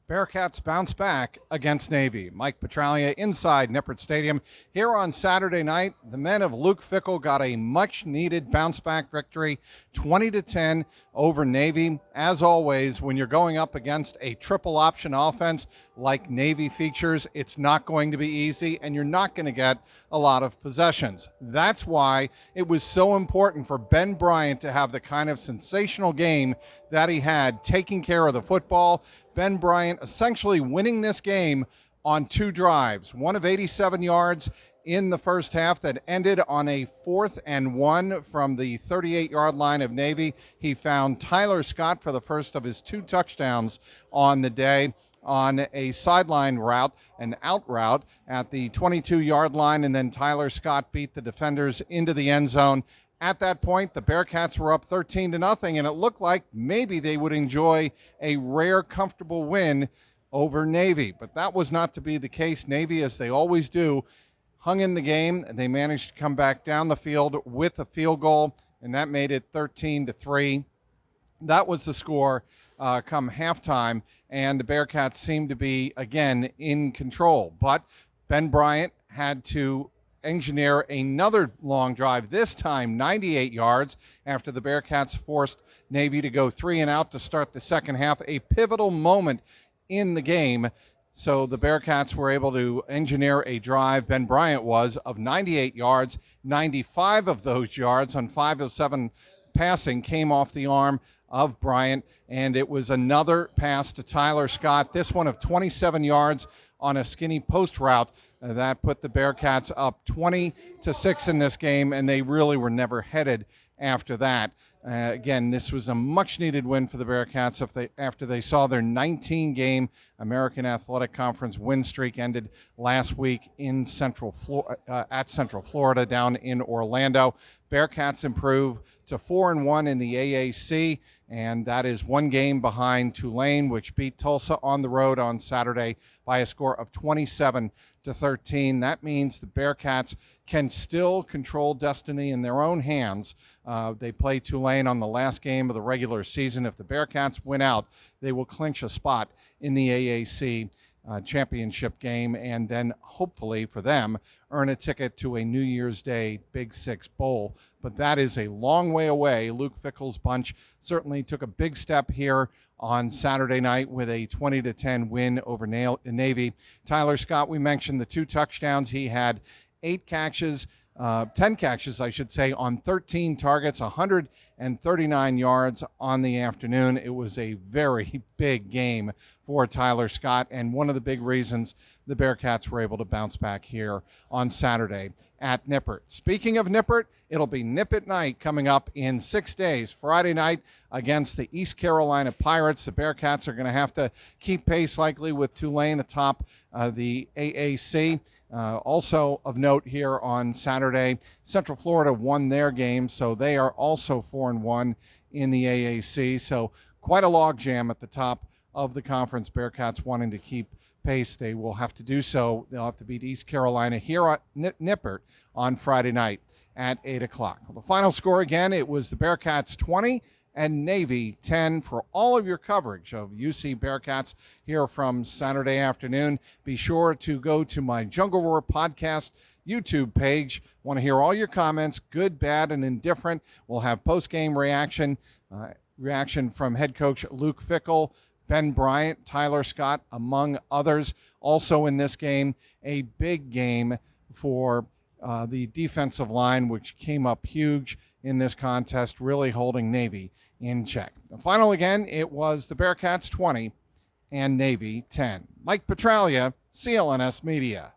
Bearcats bounce back against Navy. Mike Petraglia inside Nippert Stadium. Here on Saturday night, the men of Luke Fickell got a much-needed bounce-back victory, 20-10 over Navy. As always, when you're going up against a triple-option offense like Navy features, it's not going to be easy, and you're not going to get a lot of possessions. That's why it was so important for Ben Bryant to have the kind of sensational game that he had, taking care of the football. Ben Bryant essentially winning this game on two drives, one of 87 yards in the first half that ended on a 4th and 1 from the 38-yard line of Navy. He found Tyler Scott for the first of his 2 touchdowns on the day on a sideline route, an out route at the 22-yard line, and then Tyler Scott beat the defenders into the end zone. At that point, the Bearcats were up 13-0, and it looked like maybe they would enjoy a rare, comfortable win over Navy. But that was not to be the case. Navy, as they always do, hung in the game, and they managed to come back down the field with a field goal, and that made it 13-3. That was the score come halftime, and the Bearcats seemed to be, again, in control. But Ben Bryant had to engineer another long drive, this time 98 yards, after the Bearcats forced Navy to go 3 and out to start the second half, a pivotal moment in the game. So the Bearcats were able to engineer a drive, Ben Bryant was, of 98 yards. 95 of those yards on 5 of 7 passing came off the arm of Bryant, and it was another pass to Tyler Scott, this one of 27 yards on a skinny post route. That put the Bearcats up 20-6 in this game, and they really were never headed after that. Again, this was a much-needed win for the Bearcats after they saw their 19-game American Athletic Conference win streak ended last week in Central Florida down in Orlando. Bearcats improve to 4-1 in the AAC, and that is 1 game behind Tulane, which beat Tulsa on the road on Saturday by a score of 27-13. That means the Bearcats can still control destiny in their own hands. They play Tulane on the last game of the regular season. If the Bearcats win out, they will clinch a spot in the AAC championship game, and then hopefully for them earn a ticket to a New Year's Day Big Six Bowl. But that is a long way away. Luke Fickell's bunch certainly took a big step here on Saturday night with a 20-10 win over Navy. Tyler Scott, we mentioned the 2 touchdowns. He had 10 catches, I should say, on 13 targets, 139 yards on the afternoon. It was a very big game for Tyler Scott, and one of the big reasons the Bearcats were able to bounce back here on Saturday at Nippert. Speaking of Nippert, it'll be Nippert night coming up in 6 days. Friday night against the East Carolina Pirates. The Bearcats are going to have to keep pace likely with Tulane atop the AAC. Also of note here on Saturday, Central Florida won their game, so they are also 4-1 in the AAC. So quite a logjam at the top of the conference. Bearcats wanting to keep pace. They will have to do so. They'll have to beat East Carolina here at Nippert on Friday night at 8 o'clock. Well, the final score again, it was the Bearcats 20 and Navy 10. For all of your coverage of UC Bearcats here from Saturday afternoon, be sure to go to my Jungle Roar podcast YouTube page. Want to hear all your comments, good, bad, and indifferent. We'll have post-game reaction from head coach Luke Fickell, Ben Bryant, Tyler Scott, among others. Also in this game, a big game for the defensive line, which came up huge in this contest, really holding Navy in check. The final again, it was the Bearcats 20 and Navy 10. Mike Petraglia, CLNS Media.